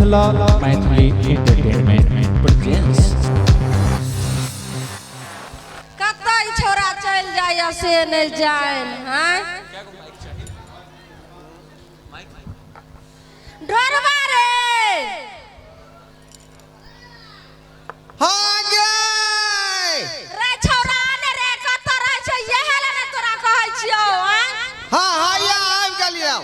Mithila Maithili entertainment presents. कतई छोरा चल जाए से नहीं जाए हैं डरवा रे हाँ गए रे छोरा ने रे कत रह छ यहे ले ने तोरा कहै छियौ हैं हाँ हाँ या आबि गेलियौ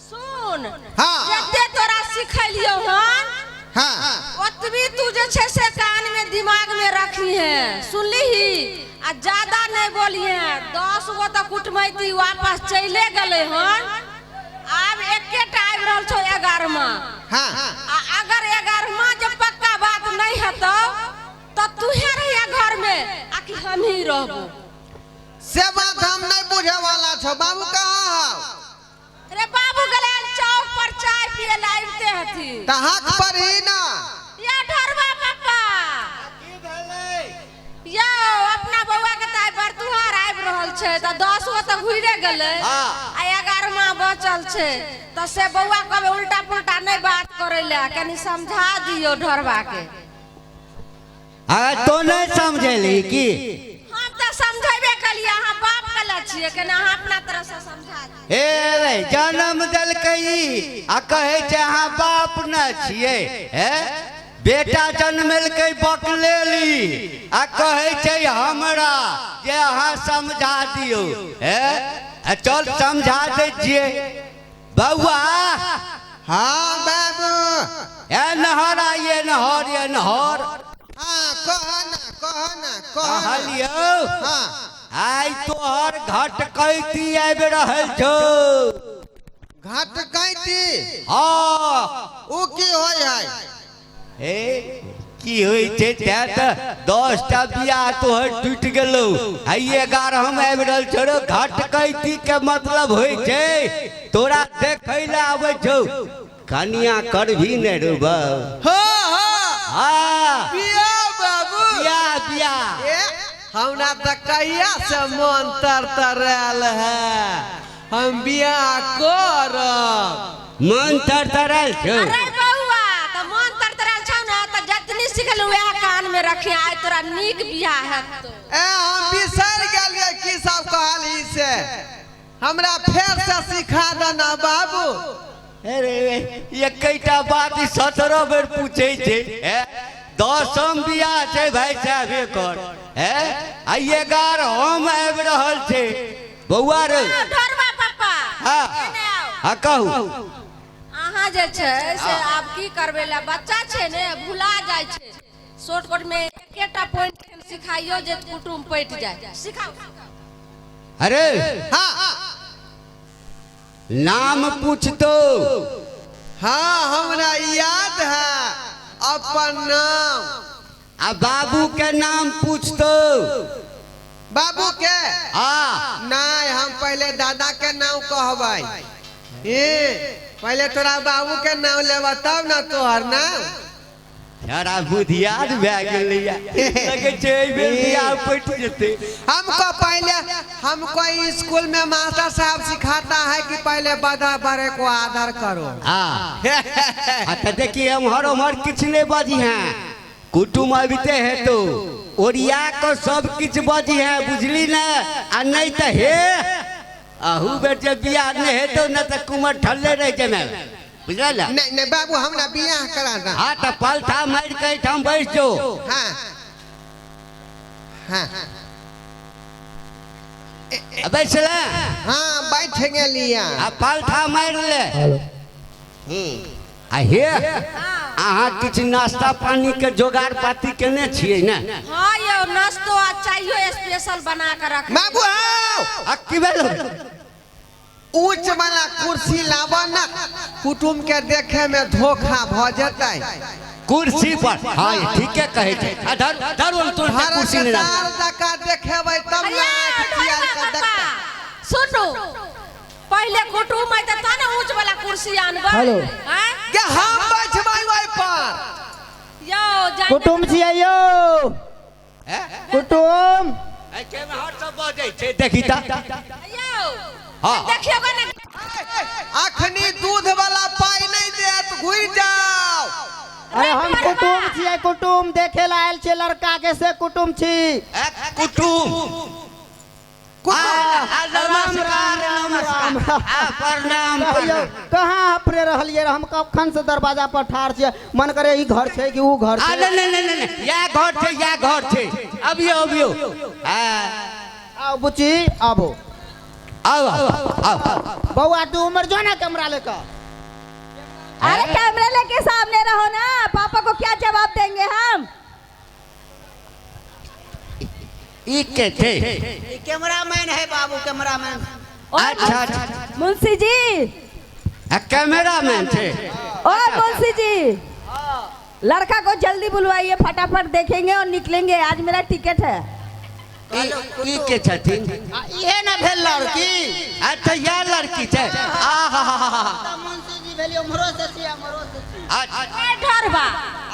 सुन हाँ जते तोरा सिखलियौ हन हाँ ओतबी तू जे छै से कान में दिमाग में रखी है सुनलीही आ ज्यादा नहीं बोलिए 10 गो तो कुटमैती वापस चले गले हन अब एकेटा आबि रहल छौ 11वां हाँ आ अगर 11वां जब पक्का बात नहीं हतो तो तूहे रहिया घर में आ कि हम ही रहबो से बात हम नहीं बुझे वाला छो बाबू कहाँ हौ रे बाबू गले चौक पर चाय पिए लाइते हथी त हक पर ही ना या ढरवा पापा की भेलै यो अपना बउआ के ताई पर तुहार आबि रहल छै त 10 गो त घुरे गेलै हाँ। आ 11वां बचल छै त से बउआ कबे उल्टा पुल्टा नहीं बात करे ले कनी समझा दियो ढरवा के अगर तो नहीं समझेली की हम त समझेबे कलिए अहाँ बाप कले छिए कनी अहाँ अपना तरफ से समझा दियो ए रे जन्म देलकै आ कहे छै अहाँ बाप न छिए हे बेटा जन्मेलकै बकलेली आ कहे छै हमरा जे अहाँ समझा दियो हे आ चल समझा दे छिए बउआ हाँ बाबू ए नहर आइए नहर हाँ कहना कहलियो हाँ आई तोहर घट कैती आबि रहल छौ घाट कैती हाँ उ की होय है हे की होइ छै ते त 10टा बियाह तोहर टूट गेलौ आई 11 हम आबि रहल छौ घट कैती के मतलब होइ छै तोरा देखै ले आबै छौ कनिया करभी ने रे बा हाँ हाँ बिया बाबू बियाह ए हमरा त कहिया से मन तरतराल है हम बियाह करब मन तरतराल छौ अरे बउआ त मन तरतराल छौ न त जतनी सिखल वह कान में रखे आइ तोरा नीक बियाह हैत तो ए हम बिसर गेलिए की सब कहली से हमरा फेर से सिखा देना बाबू अरे ये कईटा बात 17 बेर पूछे छे 10म बियाह छै भाई साहब एकर आ 11 हम आबि रहल छै बउआ रे ढरवा पापा हाँ एने आओ हाँ कहू अहाँ जे छै से आब की करबे ला बच्चा छै ने भुला जाय छै शॉर्टकट में एकेटा पॉइंट सिखाइयो जे कुटुम पटि जाय सिखाओ अरे हाँ नाम पूछतो हाँ हमरा याद है अपन नाम आ बाबू के नाम पूछतो बाबू के हाँ नहीं हम पहले दादा के नाम कहबै पहले तोरा बाबू के नाम लेबा तब ना तोहर नाम यारा बुधियार भए गेलैया लगे छै एहि बेर बियाह पट जेतै हमको स्कूल में मास्टर साहब सिखाता है कि पहले बड़ा बड़े को आदर करो हाँ तो देखिए हमार किछ नहीं बजी हैं कुटुम अबिते है तो ओरिया को सब किछ बजी है बुझली ना आ नहीं तो हे अहू बेर जब बियाह नहीं है तो न तो कुमार ठल्ले रह जमे बुझल नहीं बाबू हमरा बियाह करा दा हाँ तो पलथा मार के हम बैठ जो हाँ हाँ बैठल हाँ बैठ गेलिया आ पलथा मार ले आ हे अहाँ किछ नाश्ता पानी के जोगाड़ पाती केने छियै ना हां यो नाश्तो आ चाहियो स्पेशल बना के रख बाबू आओ आ की भेल उच्च वाला कुर्सी लाबा ना कुटुम के देखे में धोखा भ जतै कुर्सी पर हाँ ठीक है कहे थे धर तो कुर्सी नहीं हर जका देखेबै तब ना खियाल के देखता सुनो पहले कुटुम आइ त तना ऊंच वाला कुर्सी आनबै हेलो। हैं के हम बैठबै ओइ पर यो जाने कुटुम छियै यौ कुटुम ए के में हर सब बजै छै देखी ता यो हाँ। देखियो ने अखनी दूध वाला पाई नहीं देत घुर जाओ अरे हम कुटुम छियै, कुटुम देखे ला आयल छियै लड़का के, से कुटुम छी। कुटुम नमस्कार प्रणाम। कहाँ अपने रहलिए, हम कखन से दरवाजा पर ठाड़ छियै, मन करे ई घर छै कि ऊ घर छै। नहीं या घर छे, या घर छे। अबियो अबियो आओ बुची, आबो आओ आओ। बउआ तू उमर जो ना कैमरा लेकर। अरे कैमरे लेके सामने रहो ना, पापा को क्या जवाब देंगे हम। के थे कैमरामैन है बाबू, कैमरामैन। अच्छा अच्छा मुंशी जी, कैमरामैन थे। ओ मुंशी जी, लड़का को जल्दी बुलवाइए, फटाफट देखेंगे और निकलेंगे, आज मेरा टिकट है। के छथिन ये ना भेल लड़की। अच्छा या लड़की छे। मुंशी जी भेलियो, हमरो से छी, हमरो से छी। अच्छा ढरबा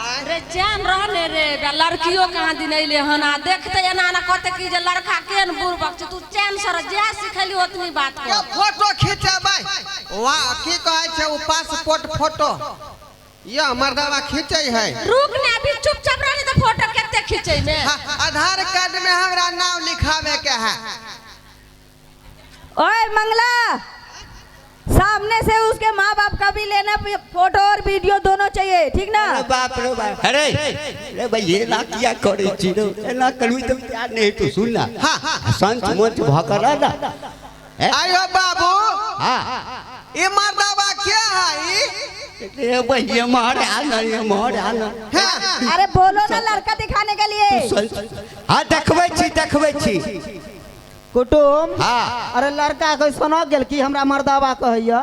अरे जान रहने रे, लड़कियों कहाँ दिन अइले हन, आ देखते एना ना कहते कि जे लड़का केन बुरबक छै, तू चैन सर जे सिखली ओतनी बात क्या कर। फोटो खींचबै वाह की कहै छै उ पासपोर्ट फोटो ये मर्दावा खींचे है। रुक ने, अभी चुपचाप रहने तो फोटो केते खींचे में। आधार कार्ड में हमरा नाम लिखावे के है। ओए मंगला, सामने से उसके माँ बाप का भी लेना, फोटो और वीडियो दोनों चाहिए, ठीक ना। बाप रे बाप। अरे भाई ये ना किया करे छी रो, एना करबी त प्यार नहीं तो सुनना। हां संत मंच भकरा ना। आयो बाबू, हां ये मर्दावा क्या है ए भाई ये मारे आना, ये मारे आना। अरे बोलो ना लड़का दिखाने के लिए। हां देखबै छी। कुटुम, हाँ। अरे लड़का कोई सुनो गेल कि हमरा मर्दावा कहैया।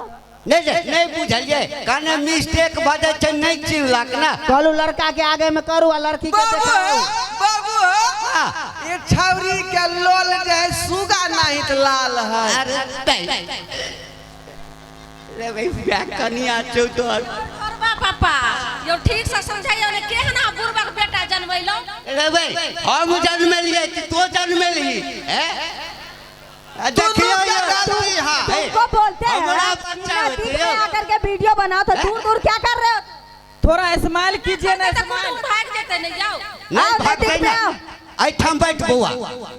नहीं बुझलिए, काने मिस्टेक बाजे छै, नहीं चिल्लाक ना। कहलू लड़का के आगे में करू आ लड़की के देखाऊ। बाबू ये छौरी के लोल जे सुगा नहीं त लाल है। अरे भाई क्या कनिया छौ तो। और पापा यो ठीक से समझाइयो ने, केहना बुरबक बेटा जन्मैलो। अरे भाई हम जन्मेलिए कि तो जन्मेली हैं? देखियो ये गलती है। तुमको बोलते हैं हमारा बच्चा होते हो। आकर के वीडियो बनाओ तो दूर क्या कर रहे हो। थोड़ा स्माइल कीजिए ना, तुम भाग जेते नहीं जाओ। नहीं भागते ना, ऐठम बैठ बउआ।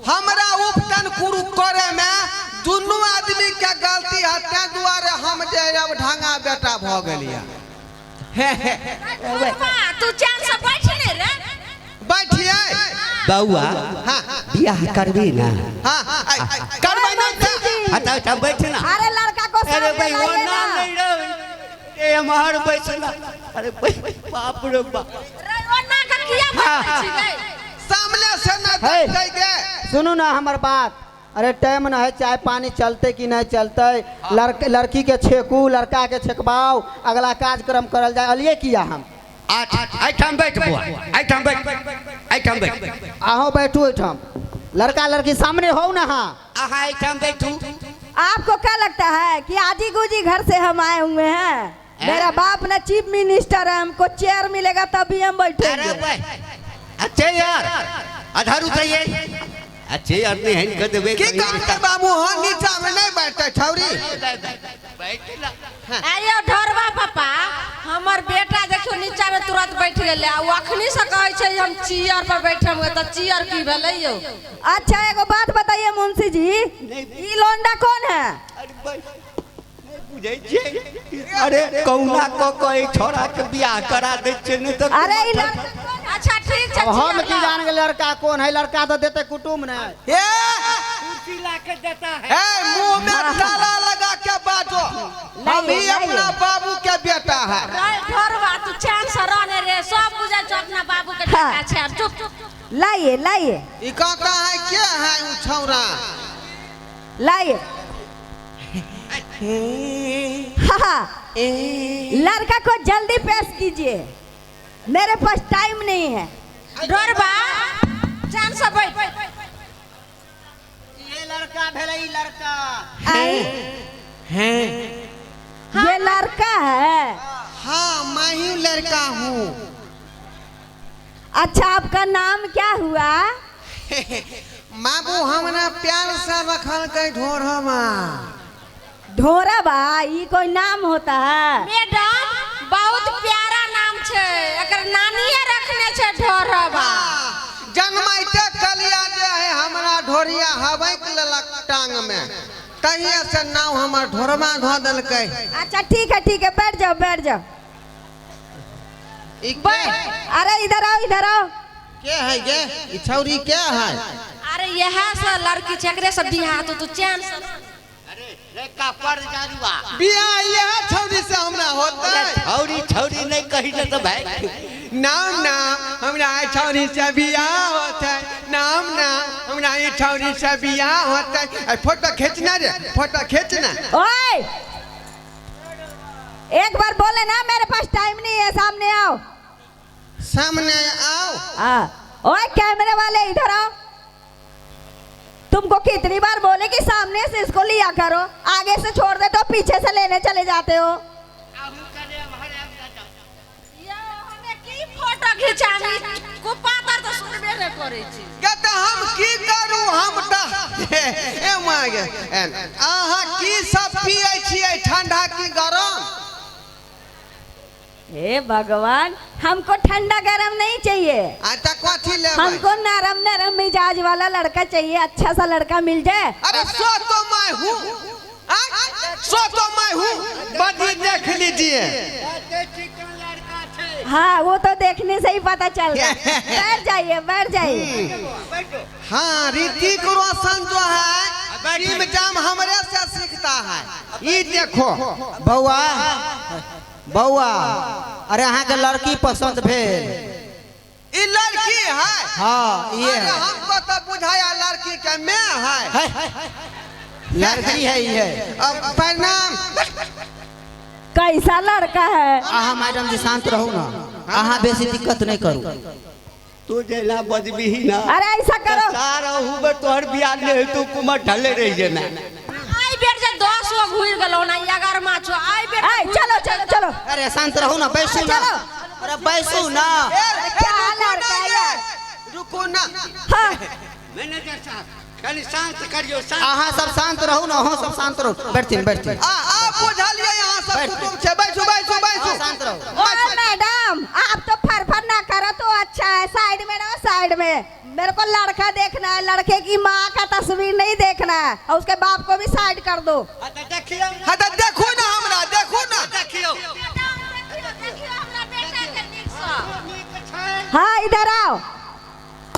हमरा उपटन कुरु करे में दुनू आदमी के गलती है, ते दुआरे हम जे अब ढंगा बेटा भ गेलिया। तू चैन से बैठ ने रे। बैठिए बउआ हां बियाह करबी ना। हां करबै नहीं हटा हटा बैठ ना। अरे लड़का को अरे सामने भाई वो लाइए ना ना। नहीं रे, ये मार बैठना। अरे बाप रे बाप। रे वो ना का किया बैठ छी गए। सामने से ना है। देख गे। सुनू ना हमर बात। अरे टाइम ना है, चाय पानी चलते कि नहीं चलते, लड़की के छेकू, लड़का के छेकबाऊ, अगला कार्यक्रम करल जाए। अलिए किया हम ऐठम बैठ बुआ, ऐठम बैठ। आहो बैठू ऐठम, लड़का लड़की सामने हो ना। हाँ आहा ऐठम बैठू। आपको क्या लगता है कि आजी गुजी घर से हम आए हुए हैं? मेरा बाप ना चीफ मिनिस्टर है, हमको चेयर मिलेगा तभी हम बैठेंगे। अरे भाई अच्छे यार आधार उठाइए। अच्छे यार ने हैंड कर देबे। की करबे बाबू, हो नीचा में नहीं बैठते छौरी। आयो ढोरवा पापा, हमर बेटा देखियो नीचा में तुरंत बैठ गेले, आ अखनी से कहै छै हम चेयर पर बैठेंगे, तो चेयर की भेलै यो। अच्छा एगो बात बताइए मुंशी जी, ई लोंडा कौन है? अरे कौना को कोई छोरा के बियाह करा दे छै न तो। अरे ई लड़का अच्छा ठीक छै। अब हम की जान गए लड़का कौन है, लड़का तो देते कुटुम ने। ए कुर्सी ला के देता है। ए मुंह में ताला लगा के बाजो, हम ही अपना बाबू के बेटा है। रे ढोरवा तू चैन से रहने रे, सब बुझै छ अपना बाबू के बेटा छै। चुप लाइए लाइए ई कहता है क्या है उ छौरा। लाइए। लड़का को जल्दी पेश कीजिए, मेरे पास टाइम नहीं है। ढोरवा चैन से बैठ। ये लड़का भेलै, ई लड़का ये लड़का है। हाँ मैं ही लड़का हूँ। अच्छा आपका नाम क्या हुआ? बाबू हमरा प्यार से रखल के ढोरवा। ढोरवा, ये कोई नाम होता है? मैडम बहुत प्यारा नाम छै, एकर ढोरिया हवैक लेलक टांग में, तहिया से नाव हमर ढोरमा धो देलकै। अच्छा ठीक है बैठ जाओ बैठ जाओ। ई के अरे इधर आओ। के है गे? ई छौरी के है? अरे यह से लड़की चकरे से बियाह तो तू चैन से अरे रे का पर जानुआ बियाह यह छौरी से हमरा होतै? छौरी नहीं कही न तो भाई नाम हमरा ई छौरी से बियाह होतै। नाम हमरा ई छौरी से बियाह होतै। ए फोटो खींचना रे, फोटो खींचना। ओए एक बार बोले ना मेरे पास टाइम नहीं है, सामने आओ। सामने आओ। ओए कैमरे वाले इधर आओ। तुमको कितनी बार बोले कि सामने से इसको लिया करो, आगे से छोड़ दे तो पीछे से लेने चले जाते हो। फोटो खिंचानी को पातर तो सुनबे नहीं करे छी। कहते हम की करू? हम त ए मागे आहा की सब पियै छियै, ठंडा की गरम? हे भगवान, हमको ठंडा गरम नहीं चाहिए, आता कथी लेबै? हमको नरम मिजाज वाला लड़का चाहिए, अच्छा सा लड़का मिल जाए। अरे सो तो मैं हूँ, बड़ी देख लीजिए। हाँ वो तो देखने से ही पता चल रहा है। बैठ जाइए। हाँ ऋतिक रोशन जो है टीम जाम हमरे से सीखता है। ये देखो बउआ अरे अहाँ के लड़की पसंद भेल? ये लड़की है। हाँ ये अरे है। हमको तो बुझाया लड़की के मैं है। लड़की है ये। अब प्रणाम। कैसा लड़का है? अहाँ मैडम जी शांत रहू ना, अहाँ बेसी दिक्कत नहीं करू। तू जेला बजबी ही ना। अरे ऐसा करो, सारा हुबे तोहर बियाह ले तू कुमार ढले रही जे ना। आई बेर जे 10 गो घुर गेलो ना 11 माछो आई बेर। चलो। अरे शांत रहू ना, बैसू ना। अरे बैसू ना। क्या लड़का है? रुको ना। हाँ मैनेजर साहब खाली शांत करियो, शांत। अहाँ सब शांत रहू ना, अहाँ सब शांत रहू। बैठतीन। आप बुझलिए यहाँ सब कुटुम छे। बैठो। शांत रहो। ओ मैडम आप तो फरफर ना करो तो अच्छा है। साइड में रहो, साइड में। मेरे को लड़का देखना है, लड़के की माँ का तस्वीर नहीं देखना है, और उसके बाप को भी साइड कर दो। देखियो हाँ तो देखो ना हमरा, देखो ना। देखियो। हाँ इधर आओ,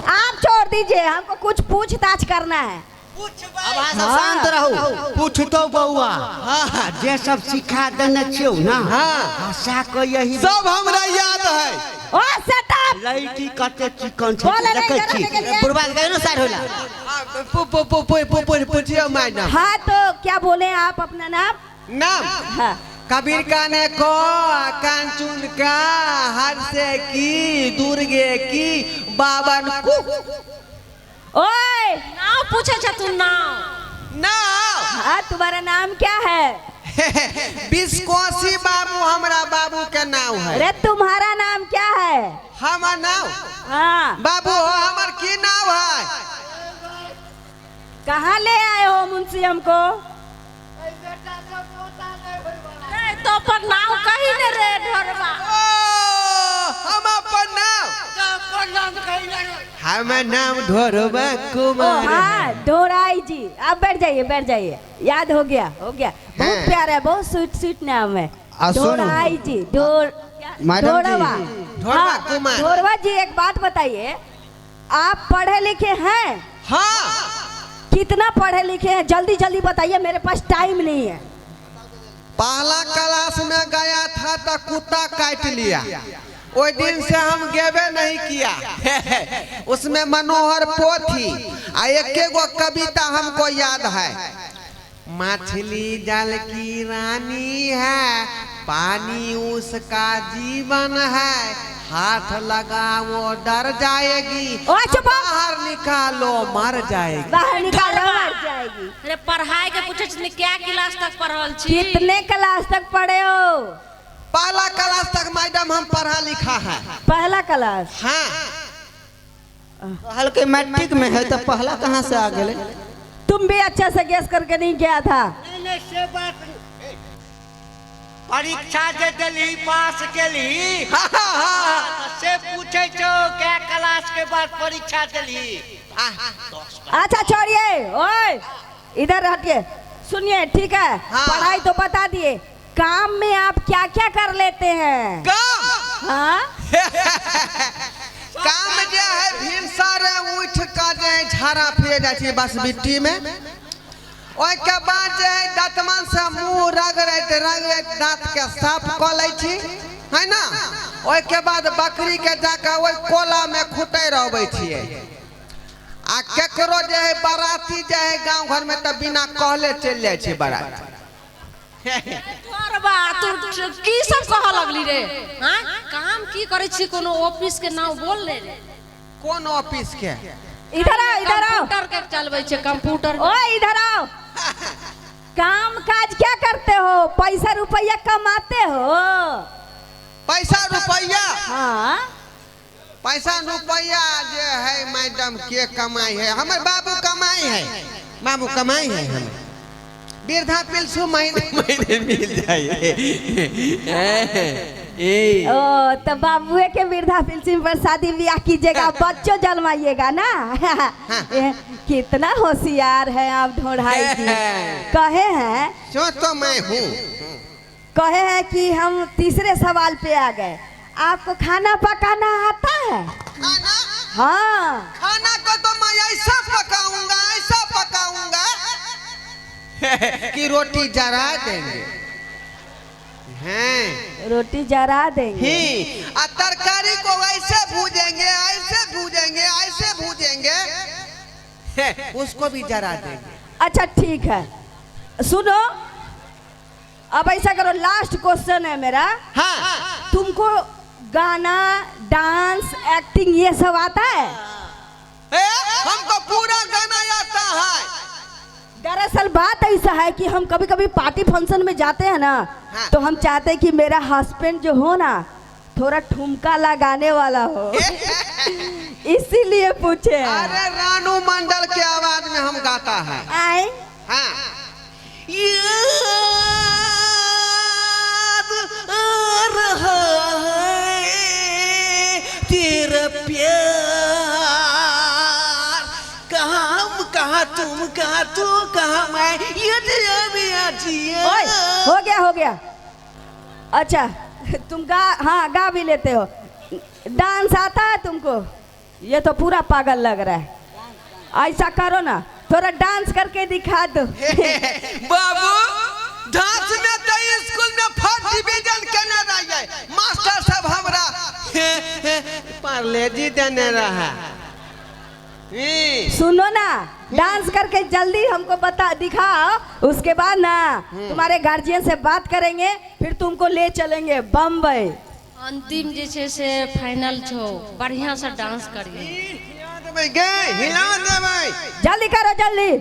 आप छोड़ दीजिए, हमको कुछ पूछताछ करना है। अब अहाँ सब शांत रहू। पूछतो बउआ। हां जे सब सिखा देने छियो ना। हाँ भाषा को यही सब हमरा याद है। ओ सेट अप। लड़की कते चिकन छै बोले नहीं देखै करने के छी। लिए। बुढ़वा गए ना साइड होला। पूछियो मैडम। हाँ तो क्या बोले आप अपना नाम? नाम हाँ कबीर काने को, कांचुन का, हर्षे की, दुर्गे की, बावन को। ओए नाम पूछे छ तू नाम? नाम हाँ तुम्हारा नाम क्या है? बिस्कोसी बाबू हमरा बाबू के नाम है। अरे तुम्हारा नाम क्या है? हमार नाम हाँ बाबू हो। हमार की नाम है? कहाँ ले आए हो मुंशी हमको? तो पर नाम कहीं न रे ढोरवा। हम अपन नाम हमार नाम ढोरवा कुमार। हाँ ढोराई जी, आप बैठ जाइए। याद हो गया। बहुत प्यारा है, बहुत स्वीट नाम है ढोराई जी। मैडम जी। ढोरवा कुमार। ढोरवा जी एक बात बताइए, आप पढ़े लिखे हैं? हाँ कितना पढ़े लिखे हैं? जल्दी बताइए, मेरे पास टाइम नहीं है। पहला क्लास में गया था तो कुत्ता काट लिया। वो दिन से हम गेबे नहीं किया। उसमें मनोहर पोथी एक गो कविता हमको याद है। मछली जल की रानी है, पानी उसका जीवन है, हाथ लगाओ डर जाएगी, बाहर निकालो मर जाएगी। बाहर निकालो मर जाएगी। अरे पढ़ाई के पूछे छी क्या क्लास तक पढ़ल छी? कितने क्लास तक पढ़े हो? पहला क्लास तक मैडम हम पढ़ा लिखा है। पहला क्लास? हाँ हल्के मैट्रिक में है तो पहला कहाँ से आ गए? तुम भी अच्छा से गैस करके नहीं गया था। परीक्षा जे देली पास केली हाँ। से पूछे छो क्या क्लास के बाद परीक्षा चली। अच्छा छोड़िए, ओए इधर हटिए, सुनिए ठीक है। हाँ। पढ़ाई तो बता दिए, काम में आप क्या क्या कर लेते हैं? काम हाँ काम जे है भिनसर उठ कर जे है झाड़ा फिर जाए छी बस बिट्टी में। ओइ के बाद जे है दाँतमन से मुंह रगड़ैत दाँत के साफ क लै छी, है ना। ओइ के बाद बकरी के जाके ओइ कोला में खुटै रहबै छियै। आ केकरो जे है बाराती जे है गांव घर में तो बिना कहले चल जाए छी बारात। तोर बा तू की सब कह लगली रे? हां काम की करे छी? कोनो ऑफिस के नाम बोल ले रे। कौन ऑफिस के? इधर आओ, इधर आओ। कंप्यूटर के चलबै छै, कंप्यूटर। ओए इधर आओ। काम काज क्या करते हो? पैसा रुपया कमाते हो? पैसा रुपया? हाँ पैसा रुपया जे है मैडम के कमाई है? हमारे बाबू कमाई है, बाबू कमाई है। हमें वृद्धा पेंशन महीने मिल जाए। ओ तो बाबुए के वृद्धा पेंशन पर शादी ब्याह कीजिएगा, बच्चों जन्माइएगा ना। कितना होशियार है आप ढोढ़ाई जी। कहे हैं जो तो मैं हूँ। कहे हैं कि हम तीसरे सवाल पे आ गए। आपको खाना पकाना आता है? खाना हाँ खाना को तो मैं ऐसा पकाऊंगा कि रोटी जरा देंगे हैं। रोटी जरा देंगे। आ तरकारी को ऐसे भूजेंगे उसको भी जरा देंगे। अच्छा ठीक है, सुनो अब ऐसा करो, लास्ट क्वेश्चन है मेरा। हाँ तुमको गाना, डांस, एक्टिंग ये सब आता है? हमको पूरा गाना आता है। दरअसल बात ऐसा है कि हम कभी कभी पार्टी फंक्शन में जाते हैं ना, हाँ। तो हम चाहते हैं कि मेरा हस्बैंड जो हो ना थोड़ा ठुमका लगाने वाला हो। इसीलिए पूछे। अरे रानू मंडल के आवाज में हम गाता है। आए हाँ। याद आ रहा है तेरा प्यार, कहाँ तुम, कहाँ तू, कहाँ मैं, ये जिया। ओए हो गया। अच्छा तुम हाँ गा भी लेते हो। डांस आता है तुमको? ये तो पूरा पागल लग रहा है। ऐसा करो ना, थोड़ा डांस करके दिखा दो। बाबू डांस में तो स्कूल में फर्स्ट डिवीजन केने रहिए, मास्टर साहब हमरा पार्लेजी देने रहा। सुनो ना, डांस करके जल्दी हमको बता दिखाओ, उसके बाद ना तुम्हारे गार्जियन से बात करेंगे, फिर तुमको ले चलेंगे बम्बई। अंतिम जे छै से फाइनल छो, बढ़िया से डांस करिए। हिला देबै, जल्दी करो जल्दी।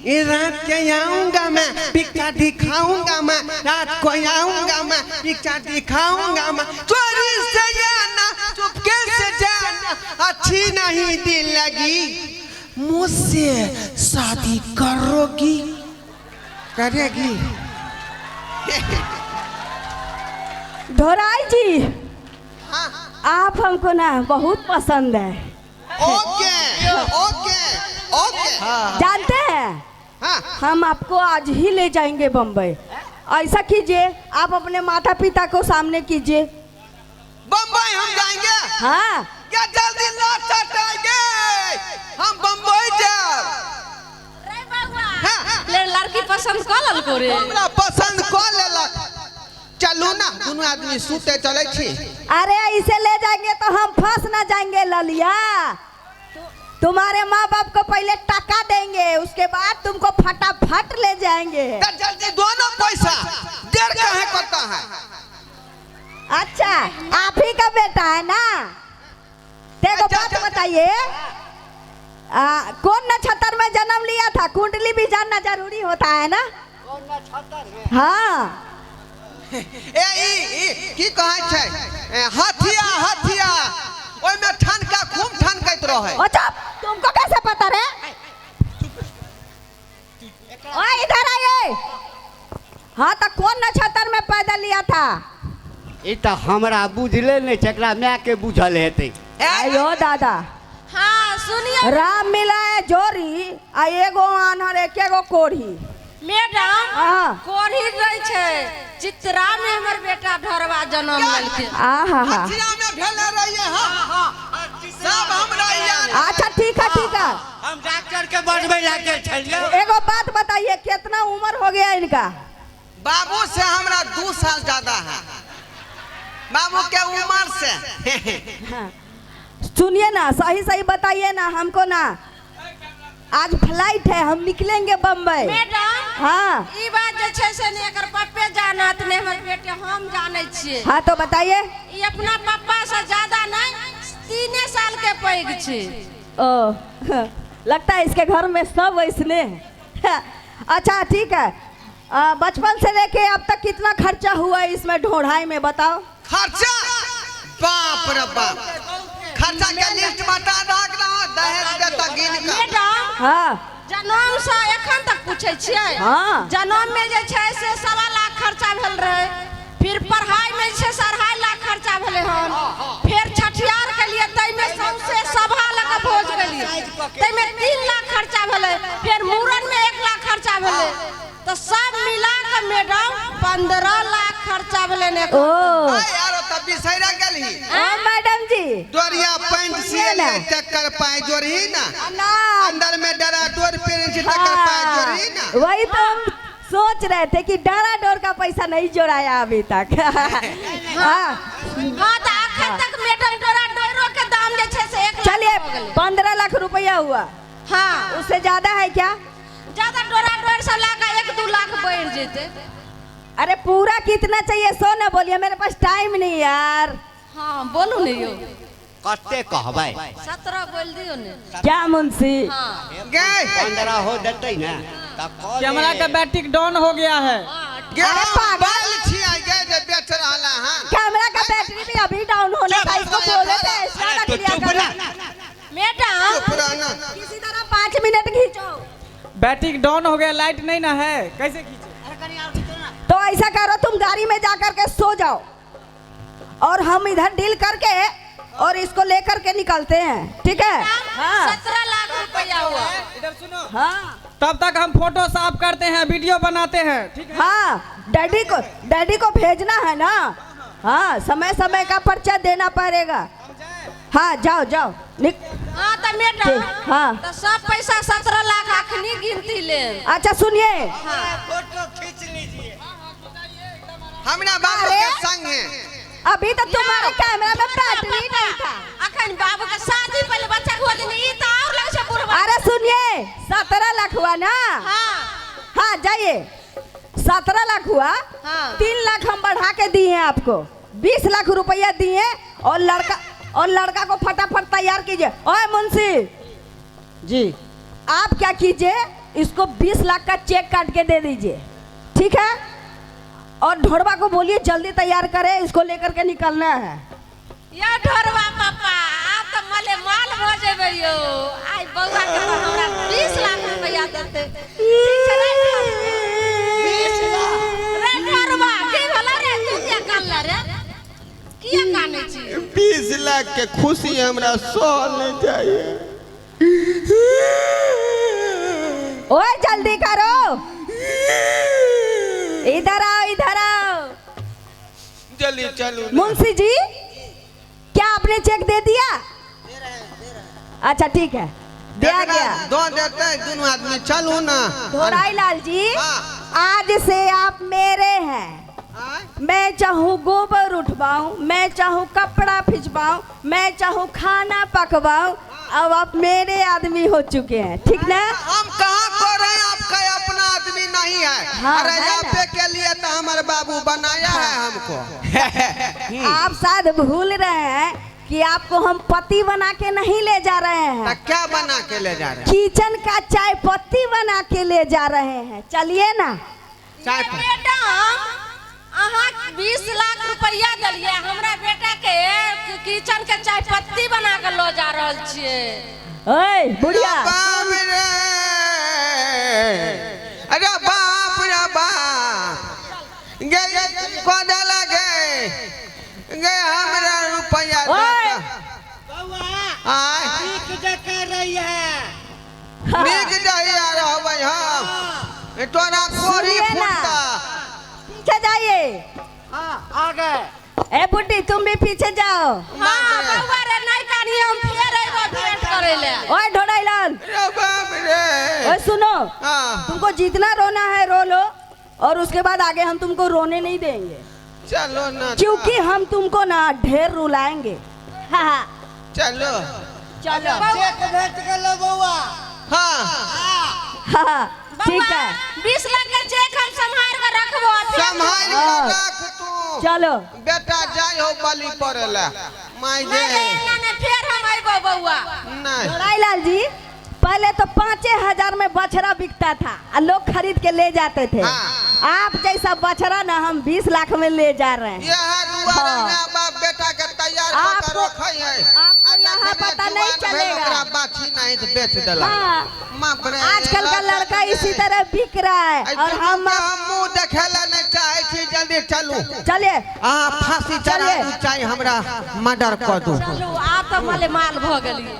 ये रात के आऊंगा मैं, पिक्चर दिखाऊंगा मैं, रात को आऊंगा मैं, पिक्चर दिखाऊंगा मैं, चोरी से जाना, चुपके से जाना, अच्छी नहीं दिल लगी, मुझसे शादी करोगी? करेगी? ढोराई जी, हाँ। आप हमको ना बहुत पसंद है। Okay okay okay. जानते हैं हाँ। हम आपको आज ही ले जाएंगे बम्बई। ऐसा कीजिए, आप अपने माता पिता को सामने कीजिए। बम्बई हम जाएंगे? हाँ क्या जल्दी लौट आएंगे? हम बम्बई जाए। ले लड़की पसंद कर ललको रे। हमरा पसंद कर लेलक। चलू ना, दोनों आदमी सूते चले छी। अरे इसे ले जाएंगे तो हम फंस ना जाएंगे ललिया। तुम्हारे माँ बाप को पहले टका देंगे, उसके बाद तुमको फटाफट ले जाएंगे। जल्दी दोनों पैसा देर काहे करता है? अच्छा आप ही का बेटा है ना? देखो बात बताइए, कौन नक्षत्र में जन्म लिया था? कुंडली भी जानना जरूरी होता है ना? हाँ की कहै छै? हथिया हथिया ओइ में ठनका खूब ठनकैत रहे। अच्छा तुमको कैसे पता रे? ओए इधर आइए। हाँ तो कौन नक्षत्र में पैदा लिया था? ई तो हमरा बुझले नहीं, एकरा माय के बुझल हेतै। आयो दादा हाँ सुनिए राम मिला है जोरी आ एगो आन्हर एकेगो कोढ़ी मैडम हाँ। कोढ़ी रही छे चित्रा में हमर बेटा ढोरवा जन्म लेलके आहा हा हथिया में भेले रहिए हां सब हमरा याद अच्छा ठीक है हम डॉक्टर के बढ़वे लागे छलिए। एगो बात बताइए कितना उम्र हो गया इनका? बाबू से हमरा 2 साल ज्यादा है बाबू के उम्र से। हाँ। सुनिए ना सही सही बताइए ना हमको ना आज फ्लाइट है हम निकलेंगे बम्बई। मैडम हाँ ई बात जे छे से ने एकर पप्पे जानत ने हमर बेटे हम जाने छिए। हाँ तो बताइए। ई अपना पप्पा से ज्यादा नहीं 3 साल के पैग छे। ओ लगता है इसके घर में सब वैसने हैं। अच्छा ठीक है बचपन से लेके अब तक कितना खर्चा हुआ है इसमें ढोढ़ाई में बताओ। खर्चा बाप रे बाप खर्चा के लिस्ट बता रहा दहेज देता गिन का। मैडम हाँ जन्म से एखन तक पूछे छिए। हाँ जन्म में जे छे से 1.25 लाख खर्चा भेल रहे फिर पढ़ाई में छे 2.5 लाख खर्चा भेले हन फिर छठियार के लिए तई में सबसे सभा लगा भोज गेलिए तई में 3 लाख खर्चा भेले फिर मूरन में 1 लाख खर्चा भेले तो सब मिला के मैडम 15 लाख खर्चा भेले ने। ओ यार तब बिसैरा गेली ओ मैडम जी डोरिया पैंट सिले टक्कर पाए जोरही ना ना अंदर में डरा डोर पेरेंट से टक्कर पाए जोरही ना। वही तो हम सोच रहे थे कि डरा डोर का पैसा नहीं जोड़ाया अभी तक। हाँ हां तो आखिर तक मैडम डोरा डोरो के दाम जे छे से 1 लाख चलिए हो गेले। 15 लाख रुपया हुआ। हाँ उससे ज्यादा है क्या? ज्यादा डोरा डोर सब लगा 1-2 लाख बढ़ जेते। अरे पूरा कितना चाहिए सो ना बोलिए मेरे पास टाइम नहीं यार। हाँ बोलू नहीं यो कते कहबै 17 बोल दियो ने। क्या मुंशी? हाँ गए 15 हो देते ना तब कह कैमरा का बैटरी डाउन हो गया है। गे अरे पागल। बाल छिया गए जे बेच रहला हां कैमरा का बैटरी भी अभी डाउन होने का इसको बोले थे एक्स्ट्रा रख लिया करो। मैडम चुप रहना किसी तरह 5 मिनट खींचो। बैटरी डाउन हो गया लाइट नहीं ना है कैसे खींचे? तो ऐसा करो तुम गाड़ी में जाकर के सो जाओ और हम इधर डील करके और इसको लेकर के निकलते हैं ठीक है? हाँ 17 लाख रुपया हुआ। इधर सुनो हाँ तब तक हम फोटो साफ करते हैं वीडियो बनाते हैं ठीक है? हाँ डैडी को भेजना है ना। हाँ समय समय का पर्चा देना पड़ेगा। हाँ जाओ जाओ हाँ तो मैडम हाँ तो सब पैसा 17 लाख अखनी गिनती ले। अच्छा सुनिए फोटो खींच लीजिए। हमरा बाबू अरे! के संग है अभी तो तुम्हारे कैमरा में बैटरी नहीं था। अखन बाबू का शादी पहले बच्चा को दिन ई तो और लग से बुढ़वा। अरे सुनिए 17 लाख हुआ ना। हाँ हाँ जाइए 17 लाख हुआ। हाँ। 3 लाख हम बढ़ा के दिए हैं आपको 20 लाख रुपया दिए और लड़का को फटाफट तैयार कीजिए। ओए मुंशी जी आप क्या कीजिए इसको 20 लाख का चेक काट के दे दीजिए ठीक है? और ढोरवा को बोलिए जल्दी तैयार करे इसको लेकर के निकलना है। या ढोरवा पापा आप तो मले माल हो जेबे यो। आई बउआ के हमरा 20 लाख रुपया देते। ठीक है रे 20 लाख। रे ढोरवा की भला रे तू क्या करला रे? किया काने छी? 20 लाख के खुशी हमरा सहल नहीं चाहिए। ओए जल्दी करो इधर आओ जल्दी चलो मुंशी जी क्या आपने चेक दे दिया? अच्छा ठीक है दिया गया। दो देते दोनों आदमी चलो ना। धोराई लाल जी हाँ। आज से आप मेरे हैं। मैं चाहूँ गोबर उठवाऊं मैं चाहूँ कपड़ा फिजवाऊं मैं चाहूँ खाना पकवाऊं अब आप मेरे आदमी हो चुके हैं ठीक ना? हम कहाँ को रहे आपका अपना आदमी नहीं है। हाँ, अरे है ना? आपे के लिए तो हमारे बाबू बनाया है हमको। आप शायद भूल रहे हैं कि आपको हम पति बना के नहीं ले जा रहे तो हैं क्या बना के ले जा रहे हैं? किचन का चाय पत्ती बना के ले जा रहे हैं। चलिए ना। चाय ये मैडम अहाँ 20 लाख रुपया दलिए हमरा बेटा के किचन के चाय पत्ती बना के लो जा रहल छिए। ओए बुढ़िया बाप रे अरे बाप रे बाप गे को लगे गे हमरा रुपया ओए! देता। से कर रही है। निक जाइए रहबै हम तोरा कोरी सुनिए ना। फुटता। पीछे जाइए। आगे ए बुड्ढी तुम भी पीछे जाओ। हाँ बउआ रे नहीं कानी हम फेर आइबो भेंट करे ले। ओए ढोड़ाईलाल, रे बाप रे। ओए सुनो, हाँ तुमको जितना रोना है रो लो, और उसके बाद आगे हम तुमको रोने नहीं देंगे, चलो ना क्योंकि हम तुमको ना ढेर रुलाएंगे। हाँ चलो। चलो। चेक भेज के लो बउआ। हाँ हाँ ठीक है, 20 लाख के चेक हम संभाल के रखबो। संभाल के रख तू। चलो। बेटा जाय हो बलि पड़ेला माई जे नहीं फेर हम आइबो बउआ। नहीं ढोड़ाईलाल जी, पहले तो 5,000 में बछड़ा बिकता था और लोग खरीद के ले जाते थे। हाँ। आप जैसा बछड़ा ना हम 20 लाख में ले जा रहे हैं। यह दुआरे में बाप बेटा के तैयार कर के रखै है। आपको यहाँ पता नहीं चलेगा। ओकरा बाछी नहीं तो बेच देला। हाँ। बाप रे। आजकल का लड़का इसी तरह बिक रहा है, और हम मुंह देखेला नहीं चाहे छी। जल्दी चलू। चलिए। फांसी चढ़ा चलिए। चाहे हमरा मर्डर कर दू। चलू आप तो माले माल भ गेलिए।